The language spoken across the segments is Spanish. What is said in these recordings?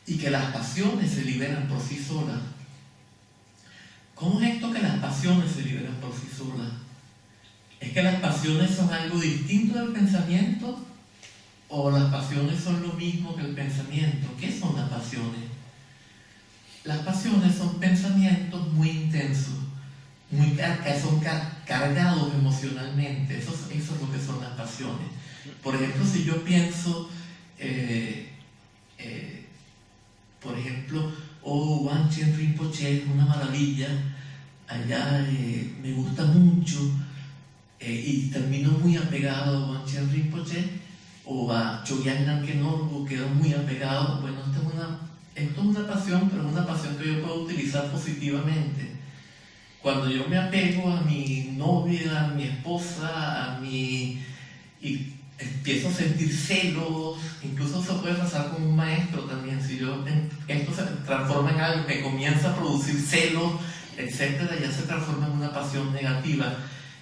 y que las pasiones se liberan por sí solas. ¿Cómo es esto que las pasiones se liberan por sí solas? ¿Es que las pasiones son algo distinto del pensamiento? ¿O las pasiones son lo mismo que el pensamiento? ¿Qué son las pasiones? Las pasiones son pensamientos muy intensos, son cargados emocionalmente. Eso es lo que son las pasiones. Por ejemplo, si yo pienso, Wanchen Rinpoche es una maravilla, allá me gusta mucho, y termino muy apegado a Wanchen Rinpoche, o a Chogyam Namkhe Norbu, quedo muy apegado. Bueno, esto es una pasión, pero es una pasión que yo puedo utilizar positivamente. Cuando yo me apego a mi novia, a mi esposa, y empiezo a sentir celos, incluso eso puede pasar con un maestro también. Si esto se transforma en algo que comienza a producir celos, etcétera, ya se transforma en una pasión negativa.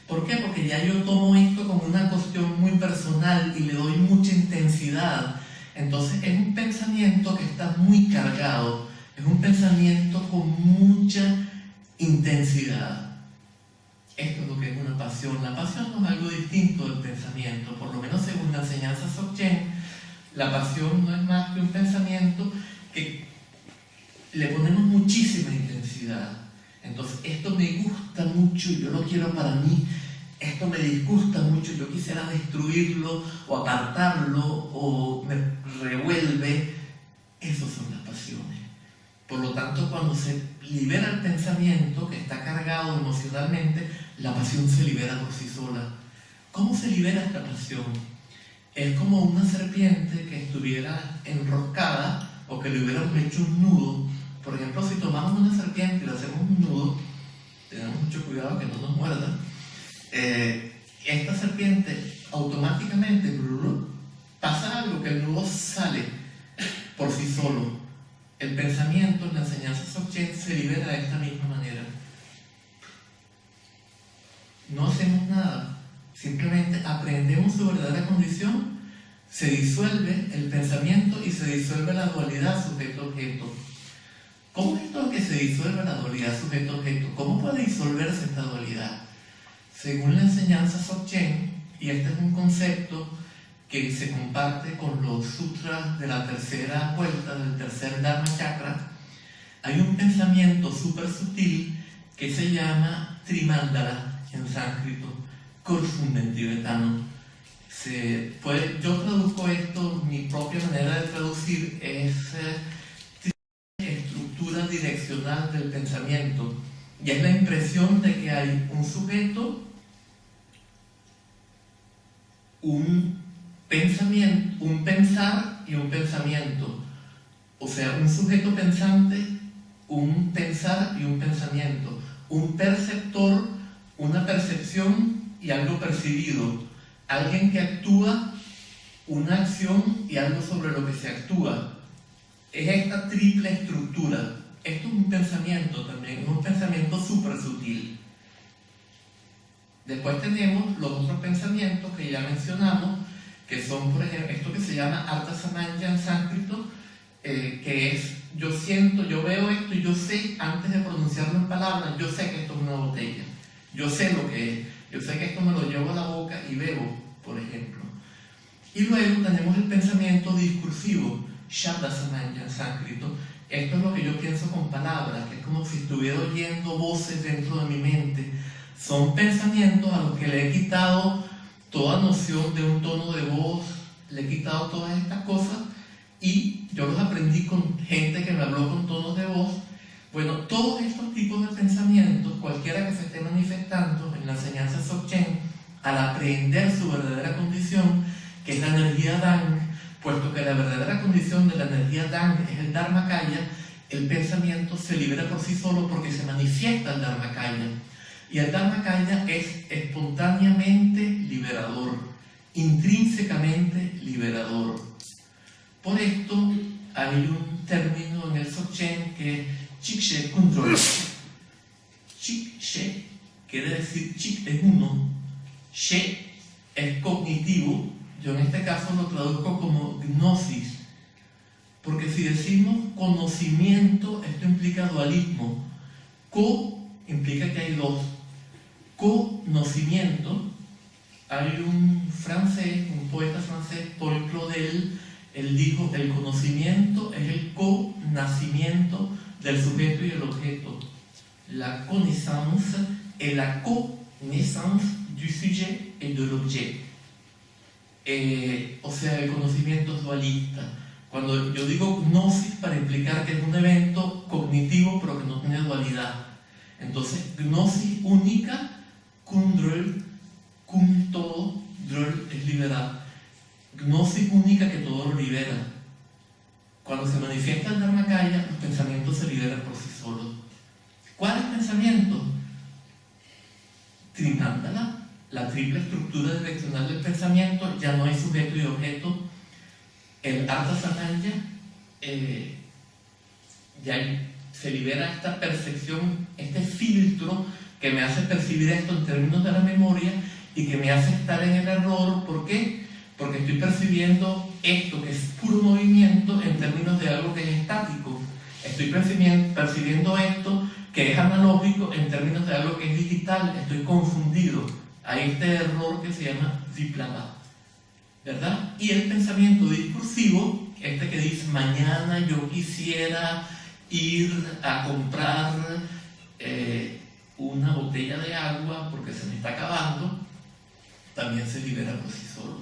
¿Por qué? Porque ya yo tomo esto como una cuestión muy personal y le doy mucha intensidad. Entonces es un pensamiento que está muy cargado, es un pensamiento con mucha intensidad. Esto es lo que es una pasión. La pasión no es algo distinto del pensamiento, por lo menos según la enseñanza Dzogchen. La pasión no es más que un pensamiento que le ponemos muchísima intensidad. Entonces, esto me gusta mucho, yo lo quiero para mí. Esto me disgusta mucho, yo quisiera destruirlo o apartarlo o me revuelve. Esas son las pasiones. Por lo tanto, cuando se libera el pensamiento que está cargado emocionalmente, la pasión se libera por sí sola. ¿Cómo se libera esta pasión? Es como una serpiente que estuviera enroscada o que le hubiéramos hecho un nudo. Por ejemplo, si tomamos una serpiente y le hacemos un nudo, tenemos mucho cuidado que no nos muerda. Esta serpiente automáticamente pasa algo, que el nudo sale por sí solo. El pensamiento en la enseñanza Dzogchen se libera de esta misma manera. No hacemos nada, simplemente aprendemos su verdadera condición, se disuelve el pensamiento y se disuelve la dualidad sujeto-objeto. ¿Cómo es esto que se disuelve la dualidad sujeto-objeto? ¿Cómo puede disolverse esta dualidad? Según la enseñanza Dzogchen, y este es un concepto que se comparte con los sutras de la tercera vuelta, del tercer Dharma Chakra, hay un pensamiento súper sutil que se llama Trimandala en sánscrito, Kursum en tibetano. Yo traduzco esto, mi propia manera de traducir es estructura direccional del pensamiento, y es la impresión de que hay un sujeto, un pensamiento, un pensar y un pensamiento. O sea, un sujeto pensante, un pensar y un pensamiento. Un perceptor, una percepción y algo percibido. Alguien que actúa, una acción y algo sobre lo que se actúa. Es esta triple estructura. Esto es un pensamiento también, un pensamiento súper sutil. Después tenemos los otros pensamientos que ya mencionamos, que son, por ejemplo, esto que se llama Artha Samanya en sánscrito, que es, yo siento, yo veo esto y yo sé, antes de pronunciarlo en palabras, yo sé que esto es una botella, yo sé lo que es, yo sé que esto me lo llevo a la boca y bebo, por ejemplo. Y luego tenemos el pensamiento discursivo, Shabda Samanya en sánscrito. Esto es lo que yo pienso con palabras, que es como si estuviera oyendo voces dentro de mi mente. Son pensamientos a los que le he quitado toda noción de un tono de voz, le he quitado todas estas cosas, y yo los aprendí con gente que me habló con tonos de voz. Bueno, todos estos tipos de pensamientos, cualquiera que se esté manifestando en la enseñanza Dzogchen, al aprender su verdadera condición, que es la energía Dang, puesto que la verdadera condición de la energía Dang es el Dharmakaya, el pensamiento se libera por sí solo porque se manifiesta el Dharmakaya. Y el Dharmakaya es espontáneamente liberador, intrínsecamente liberador. Por esto hay un término en el Dzogchen que es Chikshe Kundrol. Chikshe quiere decir Chik es uno, She es cognitivo. Yo en este caso lo traduzco como gnosis, porque si decimos conocimiento, esto implica dualismo. Co implica que hay dos. Conocimiento, hay un francés, un poeta francés, Paul Claudel, él dijo, el conocimiento es el co-nacimiento del sujeto y el objeto. La connaissance est la connaissance du sujet et de l'objet. O sea, el conocimiento es dualista. Cuando yo digo gnosis, para implicar que es un evento cognitivo pero que no tiene dualidad. Entonces, gnosis única, cum dröl, cum todo, dröl es liberar. Gnosis única que todo lo libera. Cuando se manifiesta el Dharmakaya, los pensamientos se liberan por sí solos. ¿Cuáles pensamientos? Trimandala, la triple estructura direccional del pensamiento, ya no hay sujeto y objeto. El Artha Samanya, ya se libera esta percepción, este filtro que me hace percibir esto en términos de la memoria y que me hace estar en el error. ¿Por qué? Porque estoy percibiendo esto que es puro movimiento en términos de algo que es estático. Estoy percibiendo esto que es analógico en términos de algo que es digital. Estoy confundido. Hay este error que se llama viplava, ¿verdad? Y el pensamiento discursivo, este que dice mañana yo quisiera ir a comprar una botella de agua porque se me está acabando, también se libera por sí solo.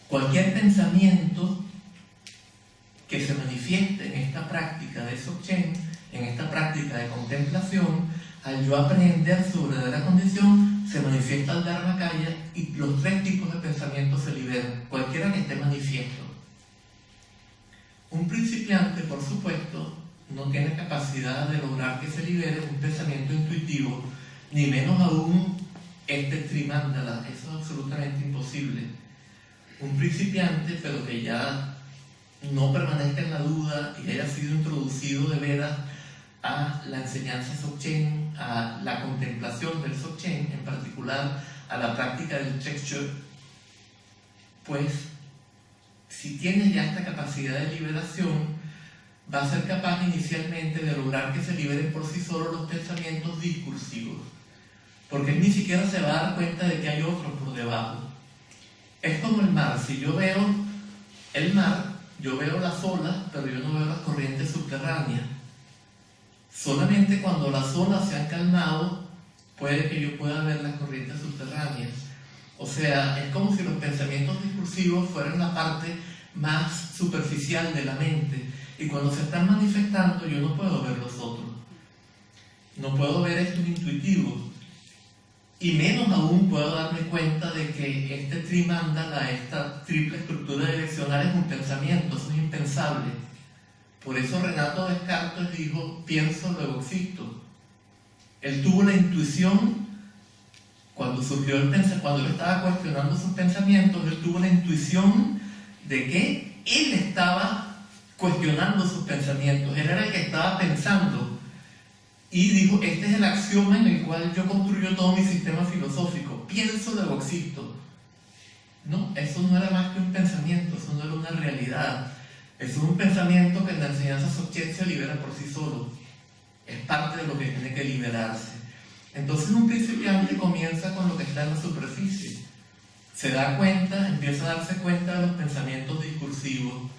Cualquier pensamiento que se manifieste en esta práctica de Dzogchen, en esta práctica de contemplación, al yo aprender su verdadera condición, se manifiesta el Dharmakaya y los tres tipos de pensamientos se liberan, cualquiera que esté manifiesto. Un principiante, por supuesto, no tiene capacidad de lograr que se libere un pensamiento intuitivo, ni menos aún este Trimandala. Eso es absolutamente imposible. Un principiante, pero que ya no permanezca en la duda y haya sido introducido de veras a la enseñanza Dzogchen, a la contemplación del Dzogchen, en particular a la práctica del Trekchö, pues si tiene ya esta capacidad de liberación, va a ser capaz inicialmente de lograr que se liberen por sí solos los pensamientos discursivos, porque él ni siquiera se va a dar cuenta de que hay otros por debajo. Es como el mar. Si yo veo el mar, yo veo las olas, pero yo no veo las corrientes subterráneas. Solamente cuando las olas se han calmado, puede que yo pueda ver las corrientes subterráneas. O sea, es como si los pensamientos discursivos fueran la parte más superficial de la mente. Y cuando se están manifestando, yo no puedo ver los otros. No puedo ver estos intuitivos. Y menos aún puedo darme cuenta de que este Trimandala, esta triple estructura direccional, es un pensamiento. Eso es impensable. Por eso Renato Descartes dijo, pienso, luego existo. Él tuvo la intuición, cuando surgió el pensamiento, cuando él estaba cuestionando sus pensamientos, él tuvo la intuición de que él estaba cuestionando sus pensamientos. Él era el que estaba pensando. Y dijo, este es el axioma en el cual yo construyo todo mi sistema filosófico. Pienso, luego existo. No, eso no era más que un pensamiento, eso no era una realidad. Eso es un pensamiento que en la enseñanza Dzogchen se libera por sí solo. Es parte de lo que tiene que liberarse. Entonces un principiante comienza con lo que está en la superficie. Se da cuenta, empieza a darse cuenta de los pensamientos discursivos.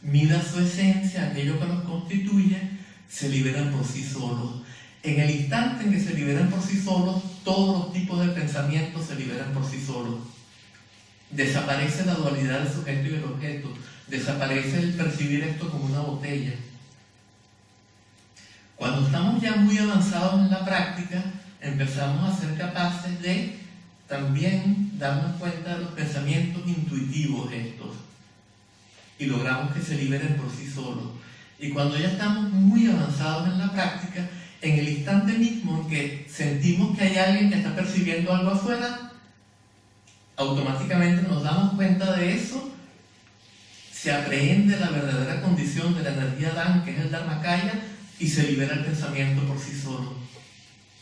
Mira su esencia, aquello que los constituye, se liberan por sí solos. En el instante en que se liberan por sí solos, todos los tipos de pensamientos se liberan por sí solos. Desaparece la dualidad del sujeto y el objeto. Desaparece el percibir esto como una botella. Cuando estamos ya muy avanzados en la práctica, empezamos a ser capaces de también darnos cuenta de los pensamientos intuitivos estos. Y logramos que se liberen por sí solos. Y cuando ya estamos muy avanzados en la práctica, en el instante mismo en que sentimos que hay alguien que está percibiendo algo afuera, automáticamente nos damos cuenta de eso, se aprehende la verdadera condición de la energía Dan, que es el Dharmakaya, y se libera el pensamiento por sí solo.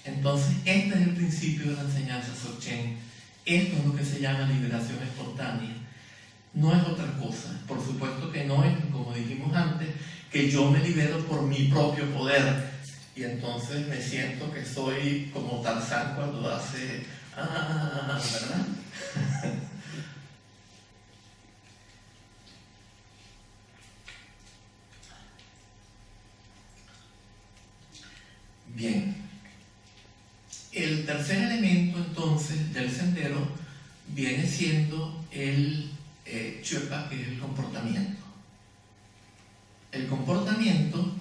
Entonces, este es el principio de la enseñanza Dzogchen. Esto es lo que se llama liberación espontánea. No es otra cosa. Por supuesto que no es, como dijimos antes, que yo me libero por mi propio poder. Y entonces me siento que soy como Tarzán cuando hace ¿verdad? Bien. El tercer elemento entonces del sendero viene siendo el Chöpa, que es el comportamiento. El comportamiento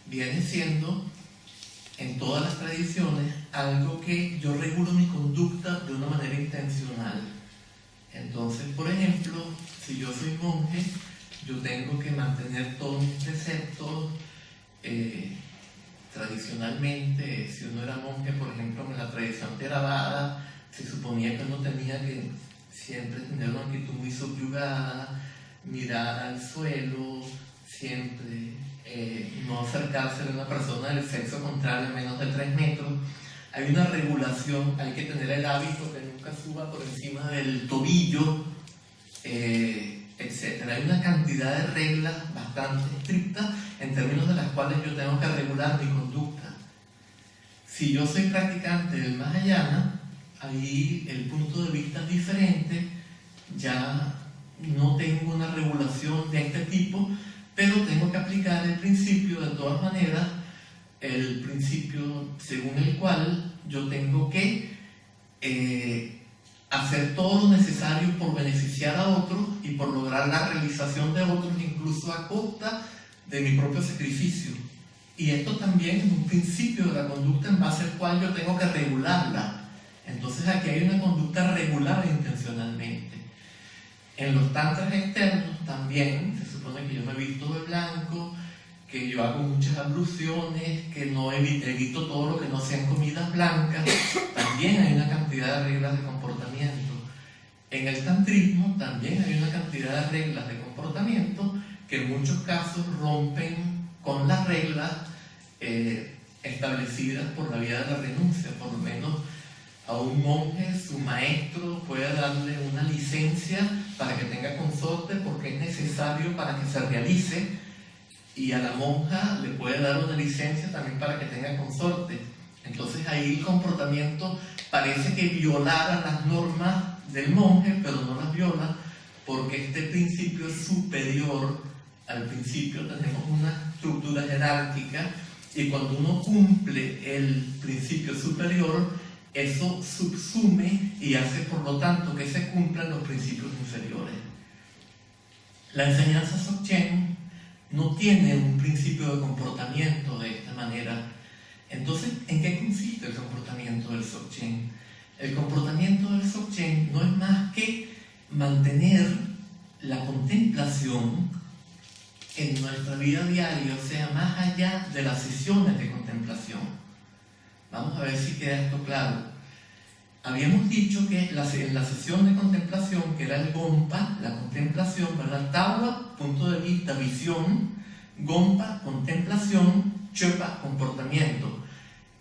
viene siendo, en todas las tradiciones, algo que yo regulo mi conducta de una manera intencional. Entonces, por ejemplo, si yo soy monje, yo tengo que mantener todos mis preceptos. Tradicionalmente, si uno era monje, por ejemplo, en la tradición Theravada, se suponía que uno tenía que siempre tener una actitud muy subyugada, mirar al suelo, siempre no acercarse a una persona del sexo contrario a menos de 3 metros. Hay una regulación, hay que tener el hábito que nunca suba por encima del tobillo, etc. Hay una cantidad de reglas bastante estrictas en términos de las cuales yo tengo que regular mi conducta. Si yo soy practicante del Mahayana, ahí el punto de vista es diferente, ya no tengo una regulación de este tipo, pero tengo que aplicar el principio de todas maneras, el principio según el cual yo tengo que hacer todo lo necesario por beneficiar a otros y por lograr la realización de otros, incluso a costa de mi propio sacrificio. Y esto también es un principio de la conducta en base al cual yo tengo que regularla. Entonces aquí hay una conducta regulada intencionalmente. En los tantras externos también se supone que yo me visto de blanco, que yo hago muchas abluciones, que no evito todo lo que no sean comidas blancas. También hay una cantidad de reglas de comportamiento. En el tantrismo también hay una cantidad de reglas de comportamiento que en muchos casos rompen con las reglas establecidas por la vía de la renuncia. Por lo menos a un monje, su maestro puede darle una licencia para que tenga consorte porque es necesario para que se realice, y a la monja le puede dar una licencia también para que tenga consorte. Entonces ahí el comportamiento parece que violara las normas del monje, pero no las viola, porque este principio es superior al principio. Tenemos una estructura jerárquica, y cuando uno cumple el principio superior, eso subsume y hace por lo tanto que se cumplan los principios inferiores. La enseñanza Dzogchen no tiene un principio de comportamiento de esta manera. Entonces, ¿en qué consiste el comportamiento del Dzogchen? El comportamiento del Dzogchen no es más que mantener la contemplación en nuestra vida diaria, o sea, más allá de las sesiones de contemplación. Vamos a ver si queda esto claro. Habíamos dicho que en la sesión de contemplación, que era el Gompa, la contemplación, ¿verdad? Tawa, punto de vista, visión; Gompa, contemplación; Chöpa, comportamiento.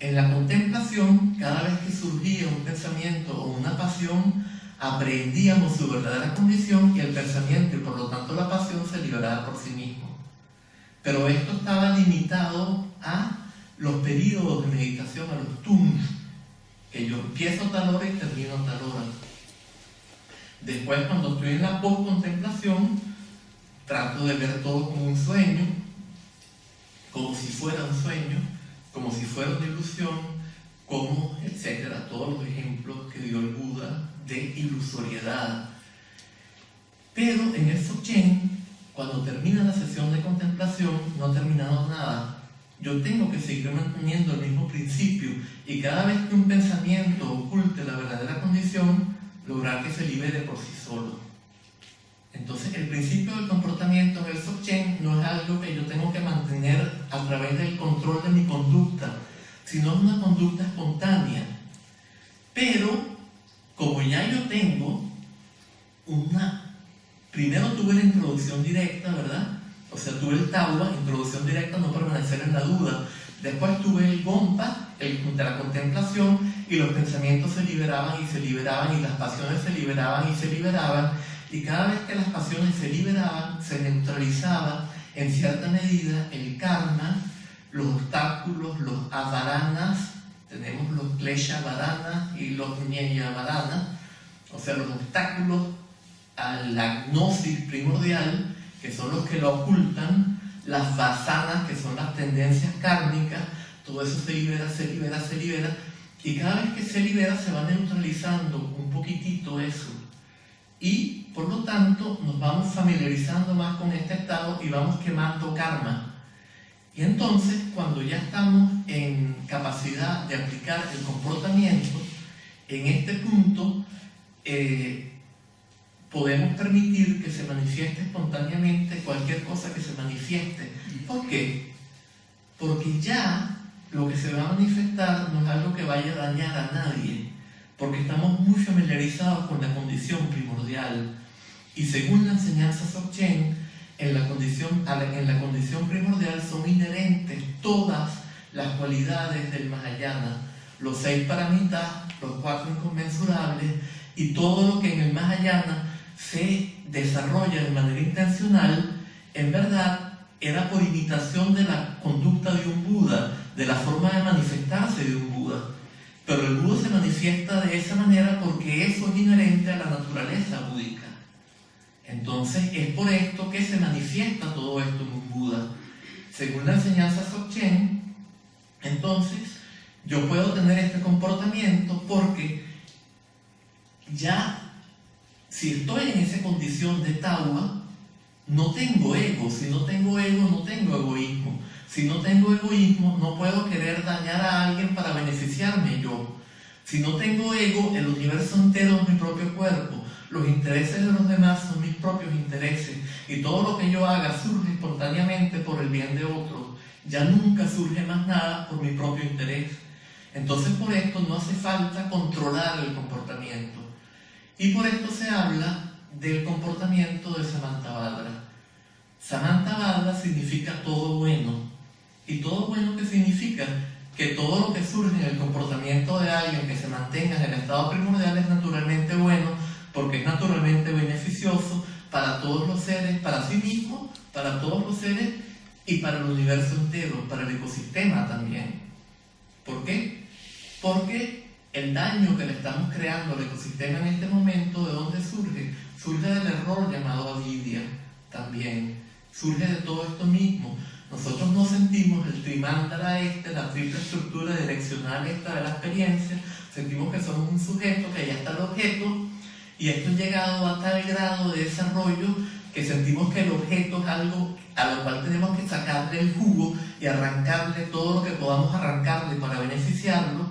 En la contemplación, cada vez que surgía un pensamiento o una pasión, aprendíamos su verdadera condición, y el pensamiento y por lo tanto la pasión se liberaba por sí mismo. Pero esto estaba limitado a los periodos de meditación, a los tums, que yo empiezo tal hora y termino tal hora. Después, cuando estoy en la post-contemplación, trato de ver todo como un sueño, como si fuera un sueño, como si fuera una ilusión, como, etcétera, todos los ejemplos que dio el Buda de ilusoriedad. Pero en el Dzogchen, cuando termina la sesión de contemplación, no ha terminado nada. Yo tengo que seguir manteniendo el mismo principio, y cada vez que un pensamiento oculte la verdadera condición, lograr que se libere por sí solo. Entonces, el principio del comportamiento en el Dzogchen no es algo que yo tengo que mantener a través del control de mi conducta, sino una conducta espontánea. Pero, como ya yo tengo primero tuve la introducción directa, ¿verdad? O sea, tuve el Tawa, introducción directa, no permanecer en la duda. Después tuve el Gompa, de la contemplación, y los pensamientos se liberaban y se liberaban, y las pasiones se liberaban y se liberaban, y cada vez que las pasiones se liberaban, se neutralizaban, en cierta medida, el karma, los obstáculos, los avaranas, tenemos los klesha varanas y los ñeña varanas, o sea, los obstáculos a la gnosis primordial, que son los que lo ocultan, las vasanas, que son las tendencias kármicas, todo eso se libera, y cada vez que se libera se va neutralizando un poquitito eso, y por lo tanto nos vamos familiarizando más con este estado y vamos quemando karma. Y entonces, cuando ya estamos en capacidad de aplicar el comportamiento, en este punto podemos permitir que se manifieste espontáneamente cualquier cosa que se manifieste. ¿Por qué? Porque ya lo que se va a manifestar no es algo que vaya a dañar a nadie, porque estamos muy familiarizados con la condición primordial. Y según la enseñanza Dzogchen, en la condición primordial son inherentes todas las cualidades del Mahayana, los 6 paramitas, los 4 inconmensurables, y todo lo que en el Mahayana se desarrolla de manera intencional, en verdad era por imitación de la conducta de un Buda, de la forma de manifestarse de un Buda. Pero el Buda se manifiesta de esa manera porque eso es inherente a la naturaleza búdica. Entonces es por esto que se manifiesta todo esto en un Buda. Según la enseñanza Dzogchen, entonces yo puedo tener este comportamiento porque ya, si estoy en esa condición de Tawa, no tengo ego. Si no tengo ego, no tengo egoísmo. Si no tengo egoísmo, no puedo querer dañar a alguien para beneficiarme yo. Si no tengo ego, el universo entero es mi propio cuerpo. Los intereses de los demás son mis propios intereses. Y todo lo que yo haga surge espontáneamente por el bien de otros. Ya nunca surge más nada por mi propio interés. Entonces, por esto no hace falta controlar el comportamiento. Y por esto se habla del comportamiento de Samantabhadra. Samantabhadra significa todo bueno. ¿Y todo bueno qué significa? Que todo lo que surge en el comportamiento de alguien que se mantenga en el estado primordial es naturalmente bueno, porque es naturalmente beneficioso para todos los seres, para sí mismo, para todos los seres y para el universo entero, para el ecosistema también. ¿Por qué? Porque el daño que le estamos creando al ecosistema en este momento, ¿de dónde surge? Surge del error llamado avidya también. Surge de todo esto mismo. Nosotros no sentimos el trimandala la triple estructura direccional esta de la experiencia, sentimos que somos un sujeto, que allá está el objeto, y esto ha llegado a tal grado de desarrollo que sentimos que el objeto es algo a lo cual tenemos que sacarle el jugo y arrancarle todo lo que podamos arrancarle para beneficiarnos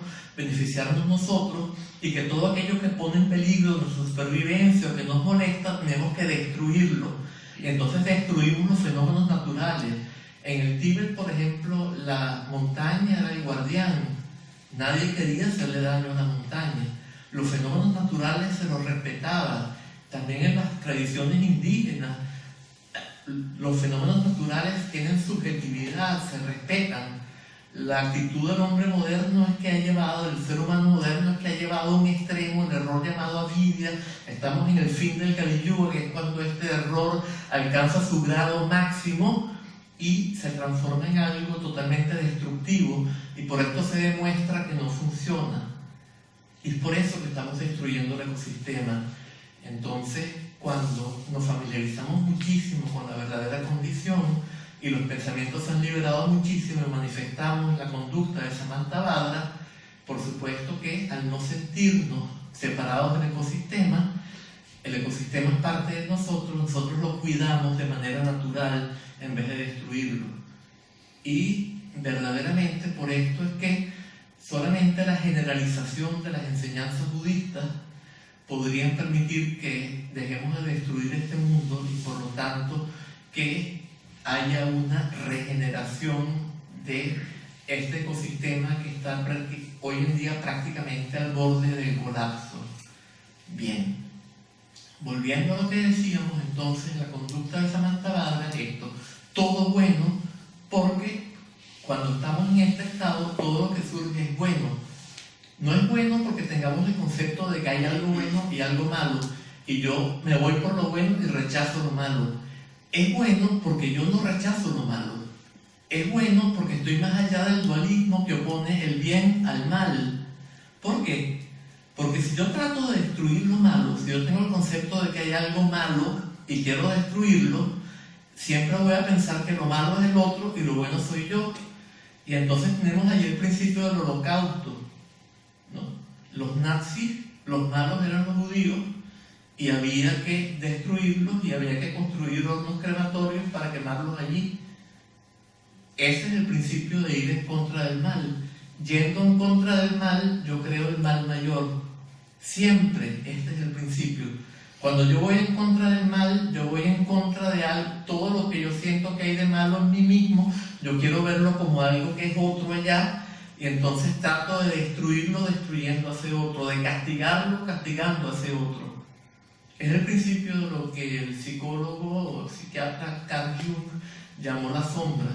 nosotros, y que todo aquello que pone en peligro nuestra supervivencia o que nos molesta, tenemos que destruirlo. Y entonces destruimos los fenómenos naturales. En el Tíbet, por ejemplo, la montaña era el guardián. Nadie quería hacerle daño a la montaña. Los fenómenos naturales se los respetaba. También en las tradiciones indígenas, los fenómenos naturales tienen subjetividad, se respetan. La actitud del hombre moderno es que ha llevado, el ser humano moderno es que ha llevado a un extremo el error llamado avidya. Estamos en el fin del Kali Yuga, que es cuando este error alcanza su grado máximo y se transforma en algo totalmente destructivo, y por esto se demuestra que no funciona. Y es por eso que estamos destruyendo el ecosistema. Entonces, cuando nos familiarizamos muchísimo con la verdadera condición y los pensamientos se han liberado muchísimo y manifestamos la conducta de Samantabhadra, por supuesto que al no sentirnos separados del ecosistema, el ecosistema es parte de nosotros, nosotros lo cuidamos de manera natural en vez de destruirlo. Y verdaderamente por esto es que solamente la generalización de las enseñanzas budistas podrían permitir que dejemos de destruir este mundo y por lo tanto que haya una regeneración de este ecosistema que está hoy en día prácticamente al borde del colapso. Bien, volviendo a lo que decíamos entonces, la conducta de Samantabhadra es esto: todo bueno, porque cuando estamos en este estado todo lo que surge es bueno. No es bueno porque tengamos el concepto de que hay algo bueno y algo malo, y yo me voy por lo bueno y rechazo lo malo. Es bueno porque yo no rechazo es bueno porque estoy más allá del dualismo que opone el bien al mal. ¿Por qué? Porque si yo trato de destruir lo malo, si yo tengo el concepto de que hay algo malo y quiero destruirlo, siempre voy a pensar que lo malo es el otro y lo bueno soy yo. Y entonces tenemos allí el principio del holocausto, ¿no? Los nazis, los malos eran los judíos, y había que destruirlos y había que construir hornos crematorios para quemarlos allí. Ese es el principio de ir en contra del mal. Yendo en contra del mal, yo creo el mal mayor. Siempre este es el principio. Cuando yo voy en contra del mal, yo voy en contra de algo, todo lo que yo siento que hay de malo en mí mismo, yo quiero verlo como algo que es otro allá, y entonces trato de destruirlo destruyendo a ese otro, de castigarlo castigando a ese otro. Es el principio de lo que el psicólogo o psiquiatra Carl Jung llamó la sombra.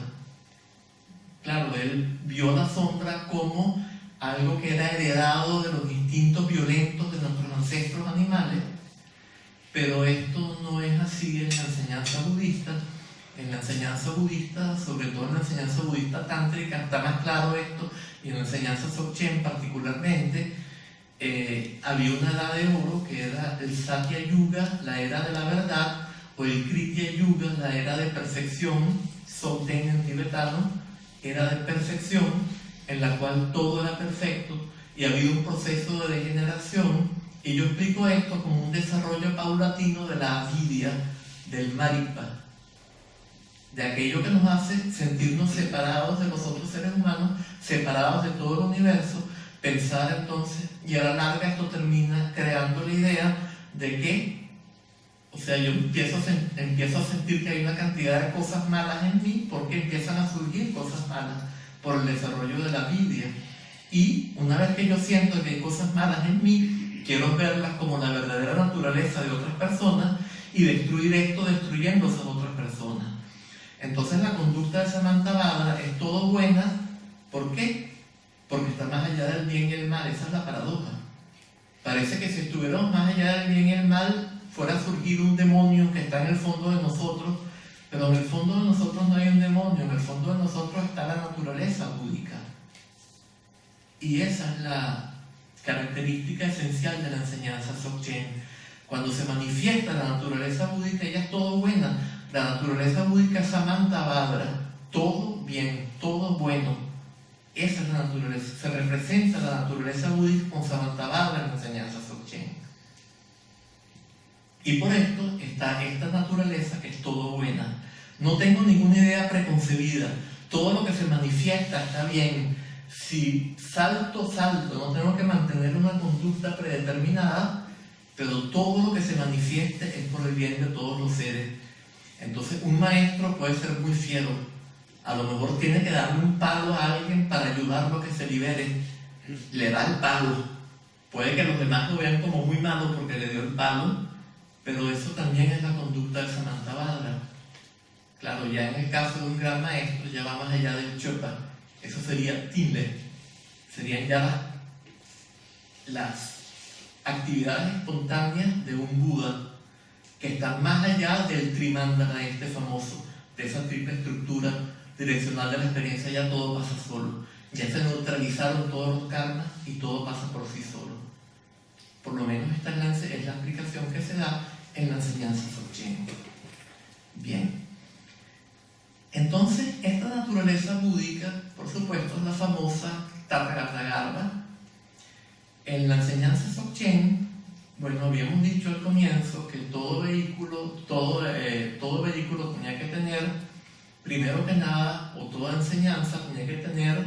Claro, él vio la sombra como algo que era heredado de los instintos violentos de nuestros ancestros animales, pero esto no es así en la enseñanza budista. En la enseñanza budista, sobre todo en la enseñanza budista tántrica, está más claro esto, y en la enseñanza Dzogchen particularmente, había una edad de oro que era el Satya Yuga, la era de la verdad, o el Kritya Yuga, la era de perfección, Dzogchen en tibetano, era de perfección, en la cual todo era perfecto, y había un proceso de degeneración, y yo explico esto como un desarrollo paulatino de la avidia, del maripa, de aquello que nos hace sentirnos separados de los otros seres humanos, separados de todo el universo, pensar entonces, y a la larga esto termina creando la idea de que, o sea, yo empiezo a sentir que hay una cantidad de cosas malas en mí, porque empiezan a surgir cosas malas por el desarrollo de la avidia. Y una vez que yo siento que hay cosas malas en mí, quiero verlas como la verdadera naturaleza de otras personas y destruir esto destruyendo a esas otras personas. Entonces la conducta de Samantabhadra es todo buena. ¿Por qué? Porque está más allá del bien y el mal. Esa es la paradoja. Parece que si estuviéramos más allá del bien y el mal, fuera a surgir un demonio que está en el fondo de nosotros, pero en el fondo de nosotros no hay un demonio, en el fondo de nosotros está la naturaleza búdica. Y esa es la característica esencial de la enseñanza Dzogchen. Cuando se manifiesta la naturaleza búdica, ella es todo buena. La naturaleza búdica es Samantabhadra, todo bien, todo bueno. Esa es la naturaleza, se representa la naturaleza búdica con Samantabhadra en la enseñanza Dzogchen. Y por esto está esta naturaleza que es todo buena. No tengo ninguna idea preconcebida. Todo lo que se manifiesta está bien. Si salto, no tengo que mantener una conducta predeterminada, pero todo lo que se manifieste es por el bien de todos los seres. Entonces un maestro puede ser muy fiero, a lo mejor tiene que darle un palo a alguien para ayudarlo a que se libere, le da el palo, puede que los demás lo vean como muy malo porque le dio el palo, pero eso también es la conducta de Samantabhadra. Claro, ya en el caso de un gran maestro ya va más allá del Chöpa, eso sería Tile, serían ya las actividades espontáneas de un Buda, que están más allá del Trimandana este famoso, de esa triple estructura direccional de la experiencia. Ya todo pasa solo, ya se neutralizaron todos los karmas y todo pasa por sí solo. Por lo menos esta es la explicación que se da en la enseñanza Dzogchen. Bien, entonces esta naturaleza búdica, por supuesto, es la famosa Tathagata. En la enseñanza Dzogchen, bueno, habíamos dicho al comienzo que todo vehículo tenía que tener, primero que nada, o toda enseñanza tenía que tener,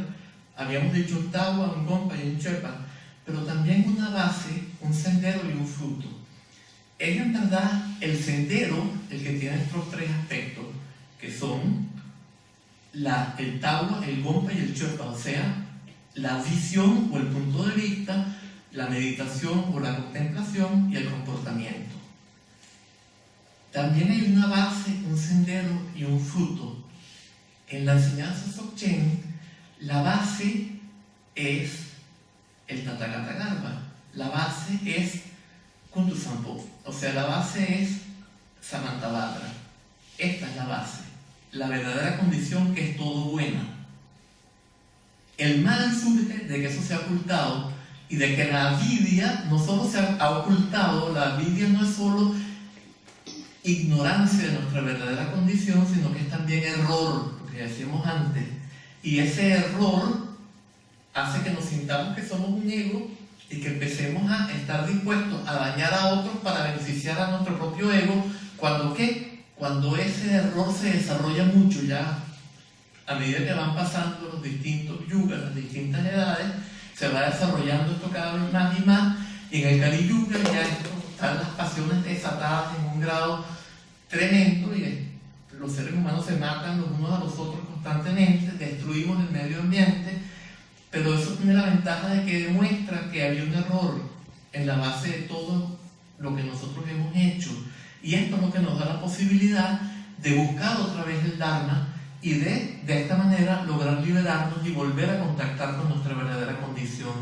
habíamos dicho un tawa, un gompa y un chöpa, pero también una base, un sendero y un fruto. Es en verdad el sendero el que tiene estos tres aspectos, que son el tawa, el gompa y el chöpa, o sea, la visión o el punto de vista, la meditación o la contemplación y el comportamiento. También hay una base, un sendero y un fruto. En la enseñanza Dzogchen, la base es el Tathagata Garbha. La base es Kuntu Sampo, o sea, la base es Samantabhadra. Esta es la base. la verdadera condición que es todo buena. El mal surge de que eso se ha ocultado y de que la avidia no solo se ha ocultado, la avidia no es solo ignorancia de nuestra verdadera condición, sino que es también error, lo que decíamos antes. Y ese error hace que nos sintamos que somos un ego y que empecemos a estar dispuestos a dañar a otros para beneficiar a nuestro propio ego. ¿Cuando qué? Cuando ese error se desarrolla mucho ya, a medida que van pasando los distintos yugas, las distintas edades, se va desarrollando esto cada vez más y más, y en el Kali Yuga ya están las pasiones desatadas en un grado tremendo, y los seres humanos se matan los unos a los otros constantemente, destruimos el medio ambiente, pero eso tiene la ventaja de que demuestra que había un error en la base de todo lo que nosotros hemos hecho, y esto es lo que nos da la posibilidad de buscar otra vez el Dharma y de esta manera lograr liberarnos y volver a contactar con nuestra verdadera condición.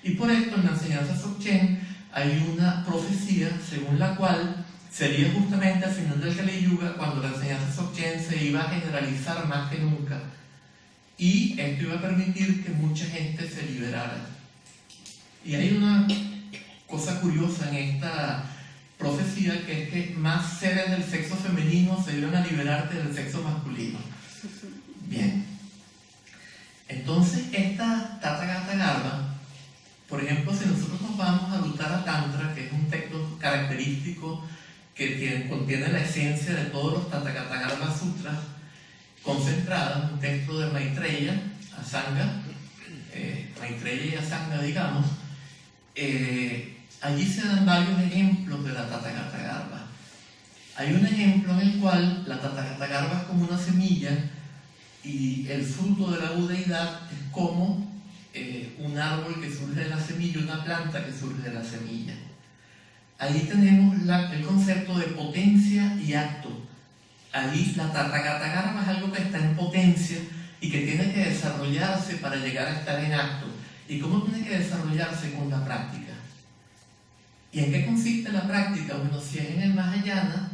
Y por esto en la enseñanza Dzogchen hay una profecía según la cual sería justamente al final del Kali Yuga cuando la enseñanza Dzogchen se iba a generalizar más que nunca, y esto iba a permitir que mucha gente se liberara. Y hay una cosa curiosa en esta profecía, que es que más seres del sexo femenino se iban a liberar del sexo masculino. Bien, entonces esta Tathagata Garbha, por ejemplo, si nosotros nos vamos a Uttara Tantra, que es un texto característico que contiene la esencia de todos los Tathagata Garbha Sutras concentrados, un texto de Maitreya, Asanga, Maitreya y Asanga, digamos, allí se dan varios ejemplos de la Tathagata Garbha. Hay un ejemplo en el cual la Tathagata Garbha es como una semilla y el fruto de la budeidad es como un árbol que surge de la semilla, una planta que surge de la semilla. Allí tenemos el concepto de potencia y acto. Allí la Tathagata Garbha es algo que está en potencia y que tiene que desarrollarse para llegar a estar en acto. ¿Y cómo tiene que desarrollarse? Con la práctica. ¿Y en qué consiste la práctica? Bueno, si es en el Mahayana,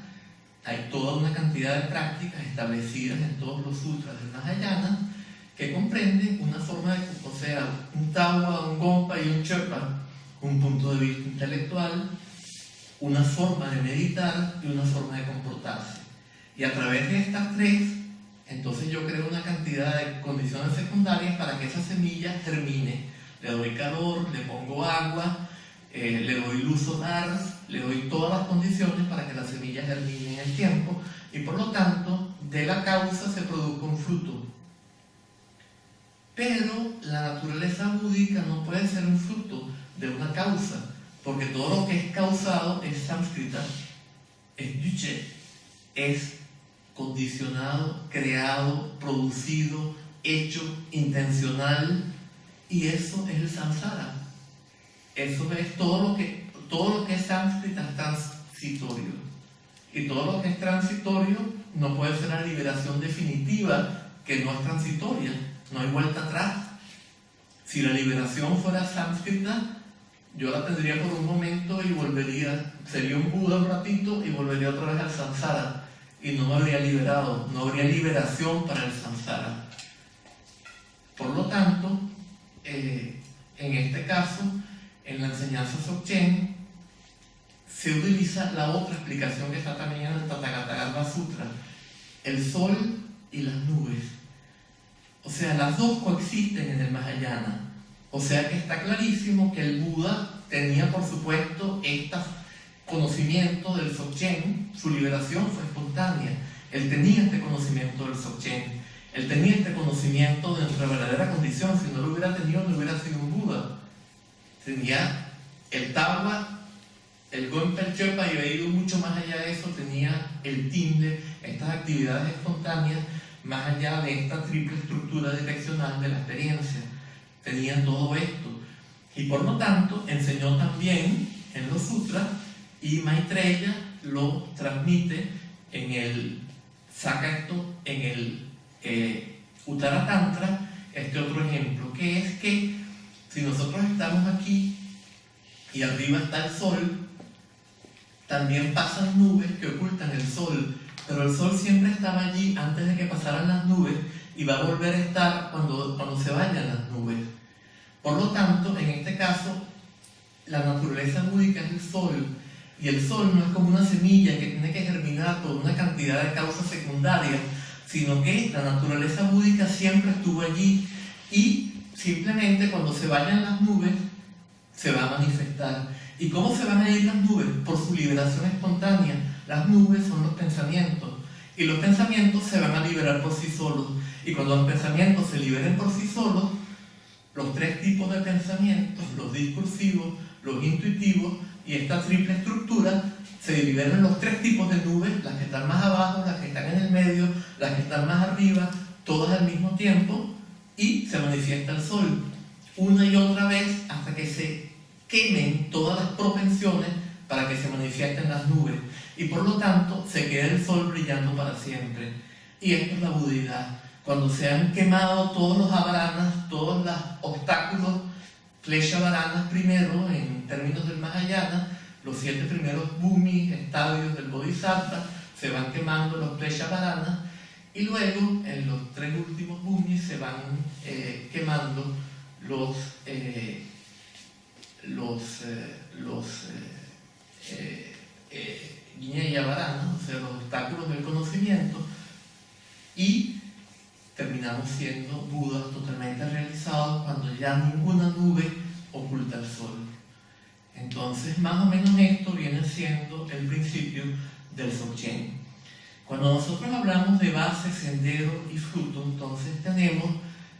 hay toda una cantidad de prácticas establecidas en todos los sutras del Mahayana que comprenden una forma de, o sea, un tawa, un gompa y un chepa, un punto de vista intelectual, una forma de meditar y una forma de comportarse. Y a través de estas tres, entonces yo creo una cantidad de condiciones secundarias para que esa semilla germine. Le doy calor, le pongo agua, le doy luz solar, le doy todas las condiciones para que la semilla germine en el tiempo, y por lo tanto de la causa se produzca un fruto. Pero la naturaleza búdica no puede ser un fruto de una causa, porque todo lo que es causado es sánscrita, es duche, es condicionado, creado, producido, hecho, intencional, y eso es el samsara. Eso es todo lo que es sánscrita es transitorio, y todo lo que es transitorio no puede ser la liberación definitiva, que no es transitoria, no hay vuelta atrás. Si la liberación fuera sánscrita, yo la tendría por un momento y volvería, sería un Buda un ratito y volvería otra vez al samsara, y no me habría liberado, no habría liberación para el samsara. Por lo tanto, en este caso, en la enseñanza Dzogchen se utiliza la otra explicación que está también en el Tathagata Garbha Sutra, el sol y las nubes. O sea, las dos coexisten en el Mahayana. O sea que está clarísimo que el Buda tenía, por supuesto, este conocimiento del Dzogchen. Su liberación fue espontánea. Él tenía este conocimiento del Dzogchen. Él tenía este conocimiento de nuestra verdadera condición. Si no lo hubiera tenido, no hubiera sido un Buda. Tenía el Tawa, el Gompa, el Chepa, y había ido mucho más allá de eso. Tenía el Timle, estas actividades espontáneas, más allá de esta triple estructura direccional de la experiencia. Tenía todo esto. Y por lo tanto, enseñó también en los sutras, y Maitreya lo transmite en el, saca esto en el Uttara Tantra, este otro ejemplo, que es que si nosotros estamos aquí y arriba está el sol, también pasan nubes que ocultan el sol, pero el sol siempre estaba allí antes de que pasaran las nubes y va a volver a estar cuando se vayan las nubes. Por lo tanto, en este caso, la naturaleza búdica es el sol, y el sol no es como una semilla que tiene que germinar por una cantidad de causas secundarias, sino que la naturaleza búdica siempre estuvo allí y simplemente cuando se vayan las nubes se va a manifestar. ¿Y cómo se van a ir las nubes? Por su liberación espontánea. Las nubes son los pensamientos y los pensamientos se van a liberar por sí solos, y cuando los pensamientos se liberen por sí solos, los tres tipos de pensamientos, los discursivos, los intuitivos y esta triple estructura, se liberan en los tres tipos de nubes, las que están más abajo, las que están en el medio, las que están más arriba, todas al mismo tiempo, y se manifiesta el sol una y otra vez hasta que se quemen todas las propensiones para que se manifiesten las nubes, y por lo tanto se queda el sol brillando para siempre. Y esto es la budidad. Cuando se han quemado todos los avaranas, todos los obstáculos, klesha varanas primero, en términos del Mahayana, los 7 primeros bhumis, estadios del Bodhisattva, se van quemando los klesha varanas, y luego en los 3 últimos bhumis se van quemando los Guiñeya varanas, o sea, los obstáculos del conocimiento, y terminamos siendo Budas totalmente realizados cuando ya ninguna nube oculta el sol. Entonces, más o menos esto viene siendo el principio del Dzogchen. Cuando nosotros hablamos de base, sendero y fruto, entonces tenemos